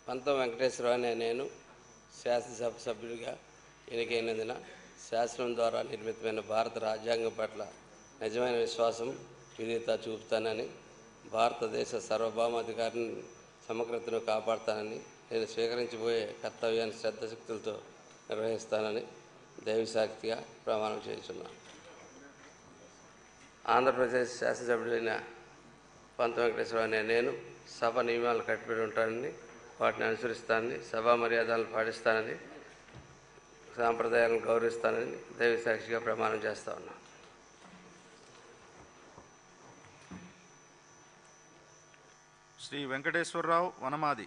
పంతం వెంకటేశ్వరరావు అనే నేను శాసనసభ సభ్యుడిగా ఎన్నికైనందున శాసనం ద్వారా నిర్మితమైన భారత రాజ్యాంగం పట్ల నిజమైన విశ్వాసం విధేయత చూపుతానని, భారతదేశ సార్వభౌమాధికారాన్ని సమగ్రతను కాపాడుతానని, నేను స్వీకరించబోయే కర్తవ్యాన్ని శ్రద్ధశక్తులతో నిర్వహిస్తానని దైవసాక్షిగా ప్రమాణం చేస్తున్నాను. ఆంధ్రప్రదేశ్ శాసనసభ్యుడైన పంతం వెంకటేశ్వరరావు అనే నేను సభ నియమాలను కట్టుబడి ఉంటానని, వాటిని అనుసరిస్తానని, సభా మర్యాదలను పాటిస్తానని, సాంప్రదాయాలను గౌరవిస్తానని దైవసాక్షిగా ప్రమాణం చేస్తా ఉన్నాను. శ్రీ వెంకటేశ్వరరావు వనమాది.